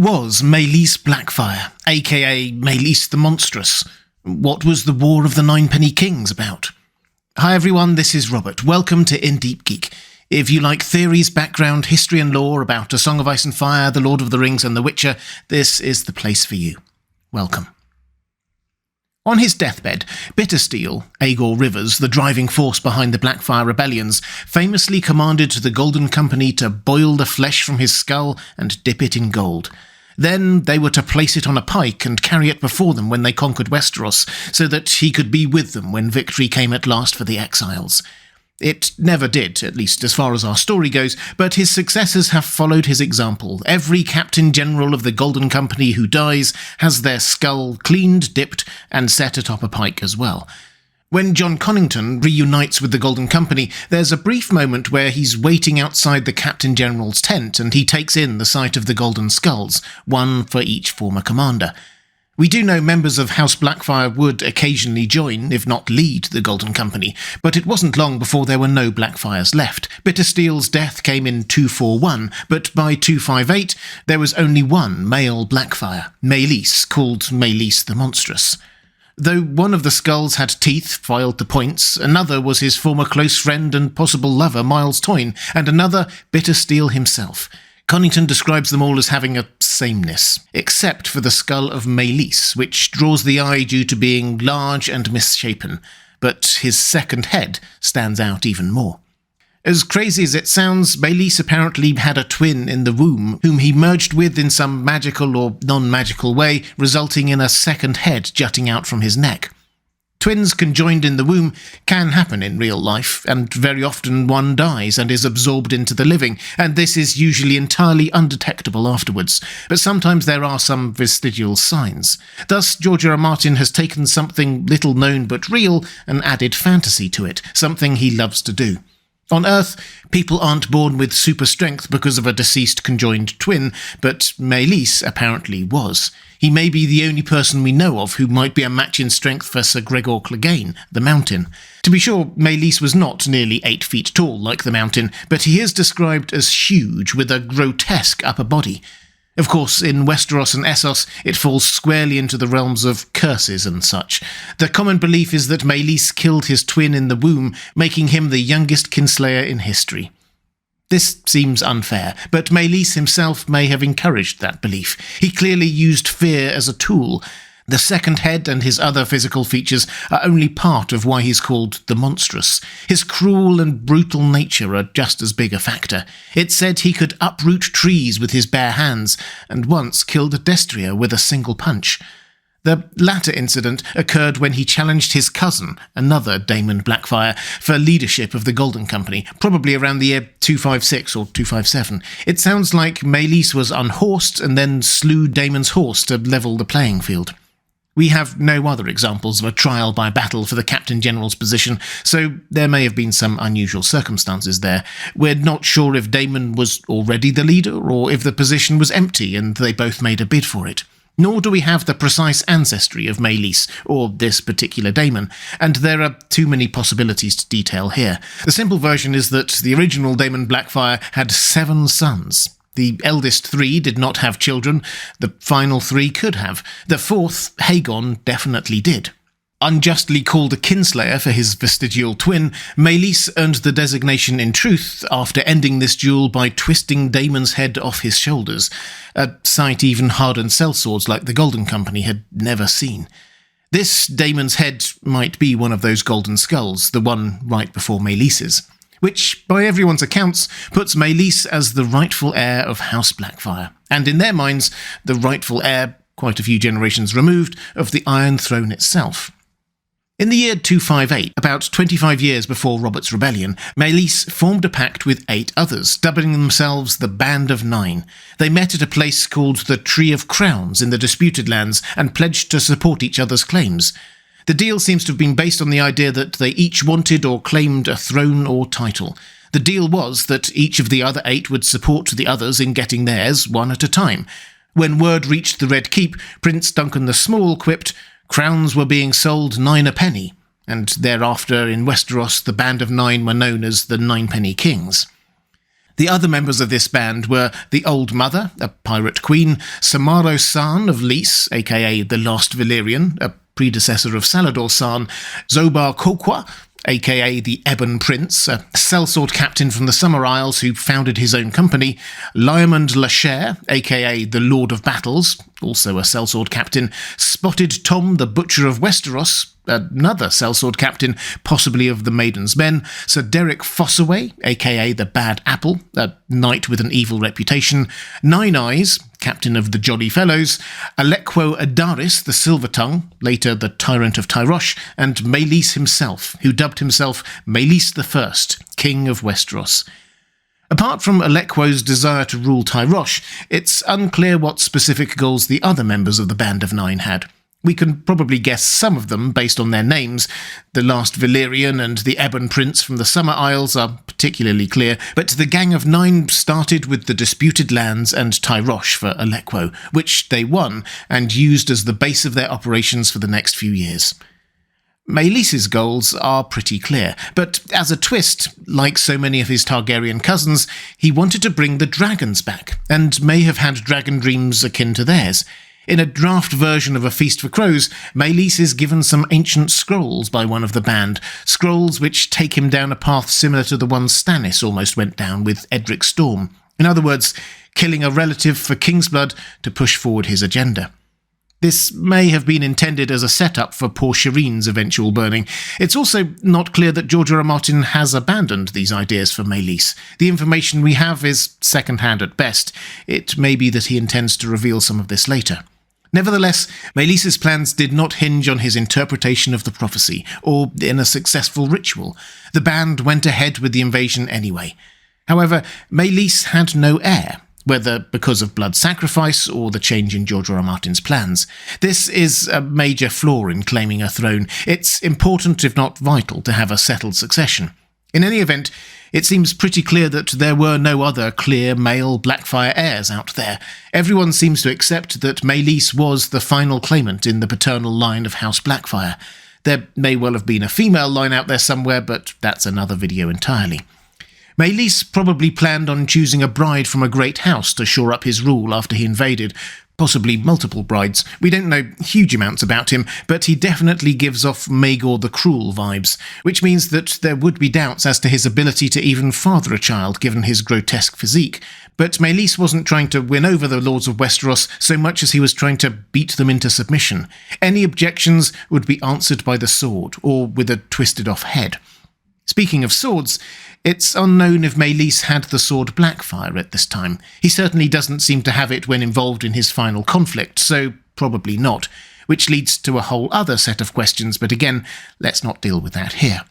was Maelys Blackfire, aka Maelys the Monstrous? What was the War of the Ninepenny Kings about? Hi everyone, this is Robert. Welcome to In Deep Geek. If you like theories, background, history and lore about A Song of Ice and Fire, The Lord of the Rings and The Witcher, this is the place for you. Welcome. On his deathbed, Bittersteel, Aegor Rivers, the driving force behind the Blackfire rebellions, famously commanded the Golden Company to boil the flesh from his skull and dip it in gold. Then they were to place it on a pike and carry it before them when they conquered Westeros, so that he could be with them when victory came at last for the exiles. It never did, at least as far as our story goes, but his successors have followed his example. Every Captain General of the Golden Company who dies has their skull cleaned, dipped, and set atop a pike as well. When Jon Connington reunites with the Golden Company, there's a brief moment where he's waiting outside the Captain General's tent and he takes in the sight of the Golden Skulls, one for each former commander. We do know members of House Blackfire would occasionally join, if not lead, the Golden Company, but it wasn't long before there were no Blackfires left. Bittersteel's death came in 241, but by 258 there was only one male Blackfire, Maelys, called Maelys the Monstrous. Though one of the skulls had teeth filed to points, another was his former close friend and possible lover Miles Toyne, and another Bittersteel himself. Connington describes them all as having a sameness, except for the skull of Maelys, which draws the eye due to being large and misshapen, but his second head stands out even more. As crazy as it sounds, Maelys apparently had a twin in the womb, whom he merged with in some magical or non-magical way, resulting in a second head jutting out from his neck. Twins conjoined in the womb can happen in real life, and very often one dies and is absorbed into the living, and this is usually entirely undetectable afterwards, but sometimes there are some vestigial signs. Thus, George R. R. Martin has taken something little known but real and added fantasy to it, something he loves to do. On Earth, people aren't born with super strength because of a deceased conjoined twin, but Maelys apparently was. He may be the only person we know of who might be a match in strength for Sir Gregor Clegane, the Mountain. To be sure, Maelys was not nearly 8 feet tall like the Mountain, but he is described as huge with a grotesque upper body. Of course, in Westeros and Essos, it falls squarely into the realms of curses and such. The common belief is that Maelys killed his twin in the womb, making him the youngest kinslayer in history. This seems unfair, but Maelys himself may have encouraged that belief. He clearly used fear as a tool. The second head and his other physical features are only part of why he's called the Monstrous. His cruel and brutal nature are just as big a factor. It's said he could uproot trees with his bare hands, and once killed a destrier with a single punch. The latter incident occurred when he challenged his cousin, another Daemon Blackfire, for leadership of the Golden Company, probably around the year 256 or 257. It sounds like Maelys was unhorsed and then slew Daemon's horse to level the playing field. We have no other examples of a trial by battle for the Captain General's position, so there may have been some unusual circumstances there. We're not sure if Daemon was already the leader, or if the position was empty and they both made a bid for it. Nor do we have the precise ancestry of Maelys, or this particular Daemon, and there are too many possibilities to detail here. The simple version is that the original Daemon Blackfire had 7 sons. The eldest 3 did not have children, the final 3 could have. The 4th, Hagon, definitely did. Unjustly called a kinslayer for his vestigial twin, Maelys earned the designation in truth after ending this duel by twisting Daemon's head off his shoulders, a sight even hardened sellswords like the Golden Company had never seen. This Daemon's head might be one of those golden skulls, the one right before Maelys's, which, by everyone's accounts, puts Maelys as the rightful heir of House Blackfire, and in their minds, the rightful heir, quite a few generations removed, of the Iron Throne itself. In the year 258, about 25 years before Robert's Rebellion, Maelys formed a pact with 8 others, dubbing themselves the Band of 9. They met at a place called the Tree of Crowns in the Disputed Lands and pledged to support each other's claims. The deal seems to have been based on the idea that they each wanted or claimed a throne or title. The deal was that each of the other 8 would support the others in getting theirs one at a time. When word reached the Red Keep, Prince Duncan the Small quipped, "Crowns were being sold 9 a penny," and thereafter in Westeros the Band of 9 were known as the Ninepenny Kings. The other members of this band were the Old Mother, a pirate queen, Samaro San of Lys, aka the Last Valyrian, a predecessor of Salador San, Zobar Kokwa, aka the Ebon Prince, a sellsword captain from the Summer Isles who founded his own company, Lyamond Lachère, aka the Lord of Battles, also a sellsword captain, Spotted Tom, the Butcher of Westeros, another sellsword captain, possibly of the Maiden's Men, Sir Derek Fossaway, aka the Bad Apple, a knight with an evil reputation, Nine Eyes, captain of the Jolly Fellows, Alequo Adaris, the Silver Tongue, later the Tyrant of Tyrosh, and Maelys himself, who dubbed himself Maelys I, King of Westeros. Apart from Alequo's desire to rule Tyrosh, it's unclear what specific goals the other members of the Band of Nine had. We can probably guess some of them based on their names. The Last Valyrian and the Ebon Prince from the Summer Isles are particularly clear, but the Gang of Nine started with the disputed lands and Tyrosh for Alequo, which they won and used as the base of their operations for the next few years. Maelys's goals are pretty clear, but as a twist, like so many of his Targaryen cousins, he wanted to bring the dragons back, and may have had dragon dreams akin to theirs. In a draft version of A Feast for Crows, Maelys is given some ancient scrolls by one of the band, scrolls which take him down a path similar to the one Stannis almost went down with Edric Storm. In other words, killing a relative for Kingsblood to push forward his agenda. This may have been intended as a setup for poor Shireen's eventual burning. It's also not clear that George R. R. Martin has abandoned these ideas for Maelys. The information we have is second-hand at best. It may be that he intends to reveal some of this later. Nevertheless, Maelys's plans did not hinge on his interpretation of the prophecy, or in a successful ritual. The band went ahead with the invasion anyway. However, Maelys had no heir, whether because of blood sacrifice or the change in George R. R. Martin's plans. This is a major flaw in claiming a throne. It's important, if not vital, to have a settled succession. In any event, it seems pretty clear that there were no other clear male Blackfire heirs out there. Everyone seems to accept that Maelys was the final claimant in the paternal line of House Blackfire. There may well have been a female line out there somewhere, but that's another video entirely. Maelys probably planned on choosing a bride from a great house to shore up his rule after he invaded, possibly multiple brides. We don't know huge amounts about him, but he definitely gives off Maegor the Cruel vibes, which means that there would be doubts as to his ability to even father a child given his grotesque physique. But Maelys wasn't trying to win over the Lords of Westeros so much as he was trying to beat them into submission. Any objections would be answered by the sword, or with a twisted-off head. Speaking of swords, it's unknown if Maelys had the sword Blackfire at this time. He certainly doesn't seem to have it when involved in his final conflict, so probably not, which leads to a whole other set of questions, but again, let's not deal with that here.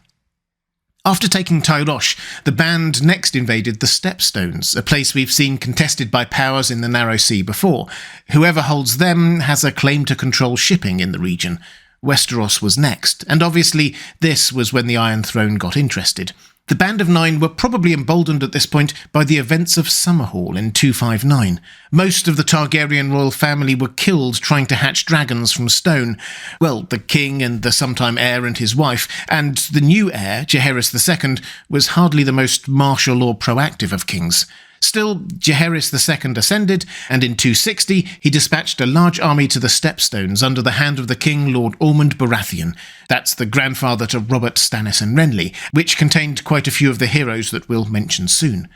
After taking Tyrosh, the band next invaded the Stepstones, a place we've seen contested by powers in the Narrow Sea before. Whoever holds them has a claim to control shipping in the region. Westeros was next, and obviously this was when the Iron Throne got interested. The Band of Nine were probably emboldened at this point by the events of Summerhall in 259. Most of the Targaryen royal family were killed trying to hatch dragons from stone. Well, the king and the sometime heir and his wife, and the new heir, Jaehaerys II, was hardly the most martial or proactive of kings. Still, Jaehaerys II ascended, and in 260 he dispatched a large army to the Stepstones under the hand of the king Lord Ormond Baratheon. That's the grandfather to Robert, Stannis and Renly, which contained quite a few of the heroes that we'll mention soon.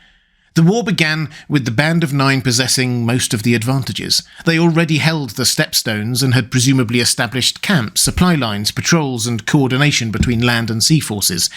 The war began with the Band of Nine possessing most of the advantages. They already held the Stepstones and had presumably established camps, supply lines, patrols and coordination between land and sea forces.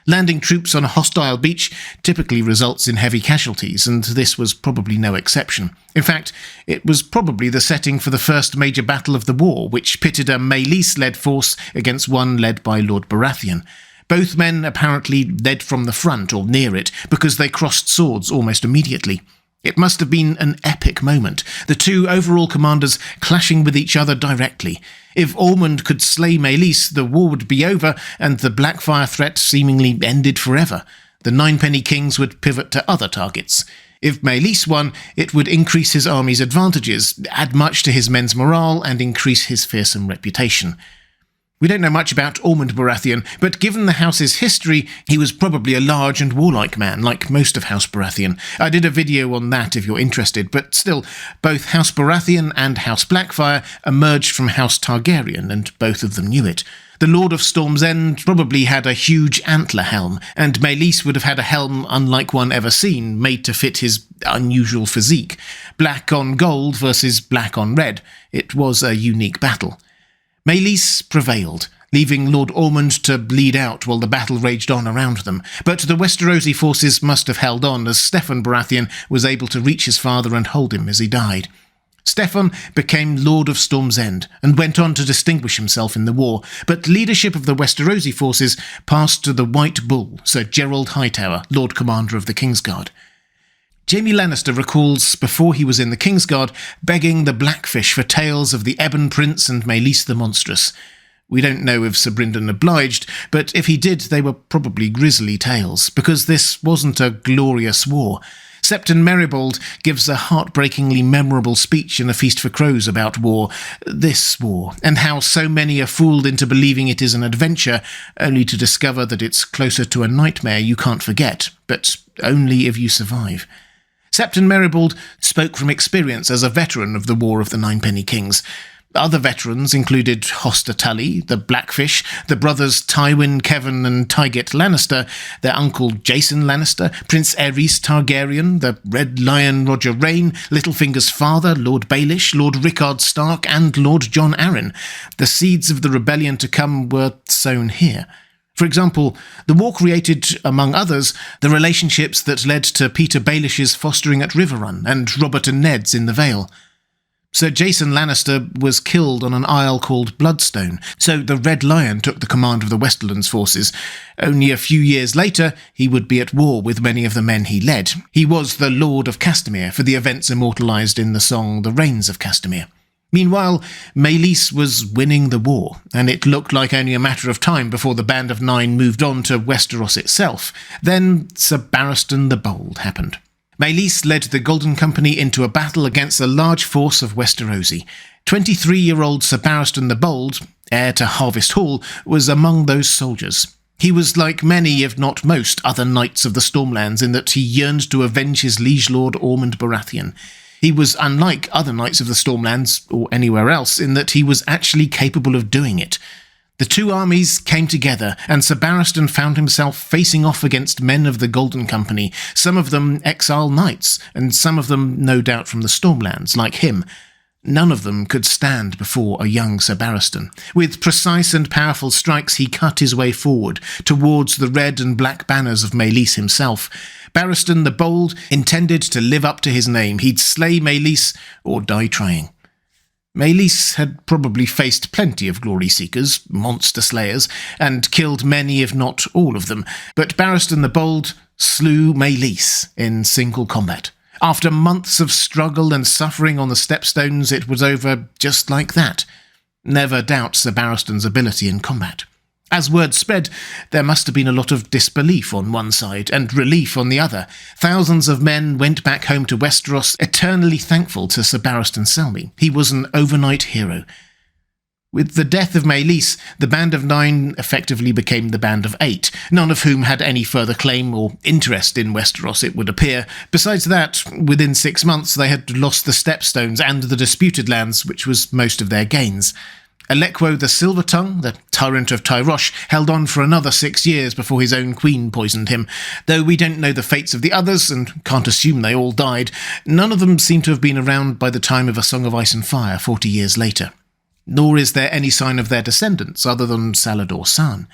Landing troops on a hostile beach typically results in heavy casualties, and this was probably no exception. In fact, it was probably the setting for the first major battle of the war, which pitted a Maelys-led force against one led by Lord Baratheon. Both men apparently led from the front or near it, because they crossed swords almost immediately. It must have been an epic moment, the two overall commanders clashing with each other directly. If Ormond could slay Maelys, the war would be over, and the Blackfire threat seemingly ended forever. The Ninepenny Kings would pivot to other targets. If Maelys won, it would increase his army's advantages, add much to his men's morale, and increase his fearsome reputation. We don't know much about Ormond Baratheon, but given the house's history, he was probably a large and warlike man, like most of House Baratheon. I did a video on that if you're interested, but still, both House Baratheon and House Blackfire emerged from House Targaryen, and both of them knew it. The Lord of Storm's End probably had a huge antler helm, and Maelys would have had a helm unlike one ever seen, made to fit his unusual physique. Black on gold versus black on red. It was a unique battle. Maelys prevailed, leaving Lord Ormond to bleed out while the battle raged on around them. But the Westerosi forces must have held on, as Steffon Baratheon was able to reach his father and hold him as he died. Steffon became Lord of Storm's End and went on to distinguish himself in the war, but leadership of the Westerosi forces passed to the White Bull, Sir Gerald Hightower, Lord Commander of the Kingsguard. Jaime Lannister recalls, before he was in the Kingsguard, begging the Blackfish for tales of the Ebon Prince and Maelys the Monstrous. We don't know if Sir Brynden obliged, but if he did, they were probably grisly tales, because this wasn't a glorious war. Septon Merrybold gives a heartbreakingly memorable speech in A Feast for Crows about war, this war, and how so many are fooled into believing it is an adventure, only to discover that it's closer to a nightmare you can't forget, but only if you survive. Septon Merrybold spoke from experience as a veteran of the War of the Ninepenny Kings. Other veterans included Hoster Tully, the Blackfish, the brothers Tywin, Kevin and Tygett Lannister, their uncle Jason Lannister, Prince Aerys Targaryen, the Red Lion Roger Rayne, Littlefinger's father, Lord Baelish, Lord Rickard Stark and Lord Jon Arryn. The seeds of the rebellion to come were sown here. For example, the war created, among others, the relationships that led to Peter Baelish's fostering at Riverrun and Robert and Ned's in the Vale. Sir Jason Lannister was killed on an isle called Bloodstone, so the Red Lion took the command of the Westerlands forces. Only a few years later, he would be at war with many of the men he led. He was the Lord of Castamere for the events immortalised in the song The Rains of Castamere. Meanwhile, Maelys was winning the war, and it looked like only a matter of time before the Band of Nine moved on to Westeros itself. Then Sir Barristan the Bold happened. Maelys led the Golden Company into a battle against a large force of Westerosi. 23-year-old Sir Barristan the Bold, heir to Harvest Hall, was among those soldiers. He was like many, if not most, other knights of the Stormlands in that he yearned to avenge his liege lord Ormond Baratheon. He was unlike other knights of the Stormlands, or anywhere else, in that he was actually capable of doing it. The two armies came together, and Sir Barristan found himself facing off against men of the Golden Company, some of them exile knights, and some of them no doubt from the Stormlands, like him. None of them could stand before a young Sir Barristan. With precise and powerful strikes he cut his way forward, towards the red and black banners of Maelys himself. Barristan the Bold intended to live up to his name. He'd slay Maelys or die trying. Maelys had probably faced plenty of glory seekers, monster slayers, and killed many if not all of them, but Barristan the Bold slew Maelys in single combat. After months of struggle and suffering on the stepstones, it was over just like that. Never doubt Sir Barristan's ability in combat. As word spread, there must have been a lot of disbelief on one side and relief on the other. Thousands of men went back home to Westeros, eternally thankful to Sir Barristan Selmy. He was an overnight hero. With the death of Maelys, the Band of Nine effectively became the Band of Eight, none of whom had any further claim or interest in Westeros, it would appear. Besides that, within 6 months they had lost the Stepstones and the Disputed Lands, which was most of their gains. Alequo the Silver-Tongue, the tyrant of Tyrosh, held on for another 6 years before his own queen poisoned him. Though we don't know the fates of the others, and can't assume they all died, none of them seem to have been around by the time of A Song of Ice and Fire 40 years later. Nor is there any sign of their descendants other than Salador Saan.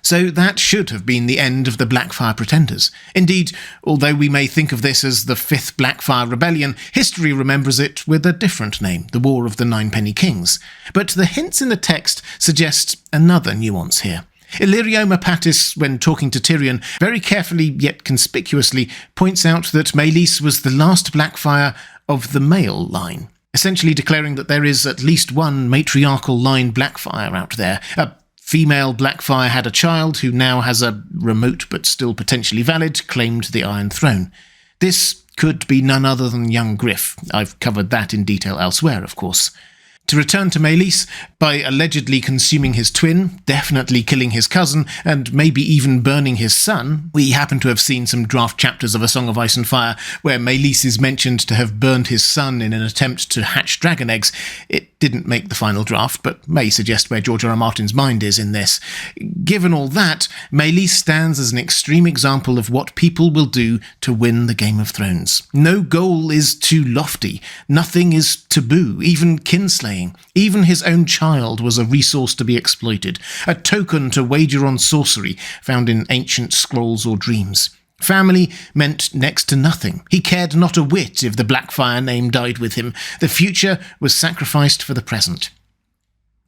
So that should have been the end of the Blackfire Pretenders. Indeed, although we may think of this as the Fifth Blackfire Rebellion, history remembers it with a different name, the War of the Ninepenny Kings. But the hints in the text suggest another nuance here. Illyrio Mopatis, when talking to Tyrion, very carefully yet conspicuously points out that Maelys was the last Blackfire of the male line, essentially declaring that there is at least one matriarchal line Blackfire out there. A female Blackfire had a child who now has a remote but still potentially valid claim to the Iron Throne. This could be none other than young Griff. I've covered that in detail elsewhere, of course. To return to Maelys, by allegedly consuming his twin, definitely killing his cousin, and maybe even burning his son, we happen to have seen some draft chapters of A Song of Ice and Fire where Maelys is mentioned to have burned his son in an attempt to hatch dragon eggs. It didn't make the final draft, but may suggest where George R.R. Martin's mind is in this. Given all that, Maelys stands as an extreme example of what people will do to win the Game of Thrones. No goal is too lofty. Nothing is taboo, even kinslaying. Even his own child was a resource to be exploited, a token to wager on sorcery found in ancient scrolls or dreams. Family meant next to nothing. He cared not a whit if the Blackfire name died with him. The future was sacrificed for the present.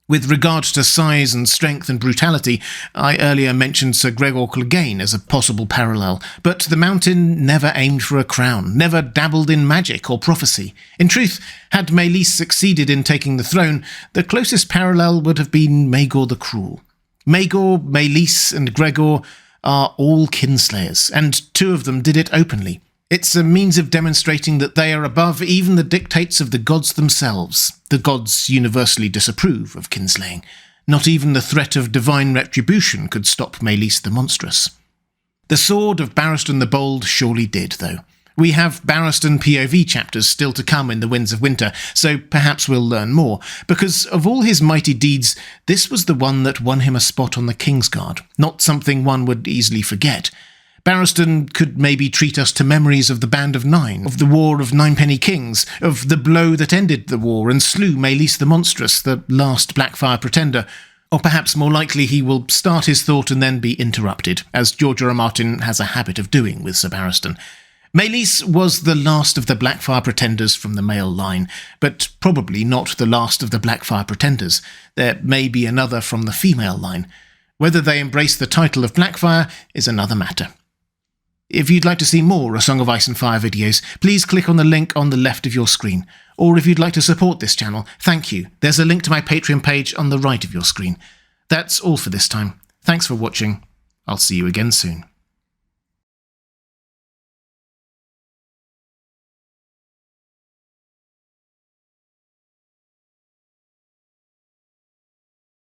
With regard to size and strength and brutality, I earlier mentioned Sir Gregor Clegane as a possible parallel, but the Mountain never aimed for a crown, never dabbled in magic or prophecy. In truth, had Maelys succeeded in taking the throne, the closest parallel would have been Maegor the Cruel. Maegor, Maelys, and Gregor are all kinslayers, and two of them did it openly. It's a means of demonstrating that they are above even the dictates of the gods themselves. The gods universally disapprove of kinslaying. Not even the threat of divine retribution could stop Maelys the Monstrous. The sword of Barristan the Bold surely did, though. We have Barristan POV chapters still to come in The Winds of Winter, so perhaps we'll learn more. Because of all his mighty deeds, this was the one that won him a spot on the Kingsguard, not something one would easily forget. Barristan could maybe treat us to memories of the Band of Nine, of the War of Ninepenny Kings, of the blow that ended the war and slew Maelys the Monstrous, the last Blackfire pretender. Or perhaps more likely he will start his thought and then be interrupted, as George R.R. Martin has a habit of doing with Sir Barristan. Maelys was the last of the Blackfire pretenders from the male line, but probably not the last of the Blackfire pretenders. There may be another from the female line. Whether they embrace the title of Blackfire is another matter. If you'd like to see more A Song of Ice and Fire videos, please click on the link on the left of your screen. Or if you'd like to support this channel, thank you. There's a link to my Patreon page on the right of your screen. That's all for this time. Thanks for watching. I'll see you again soon.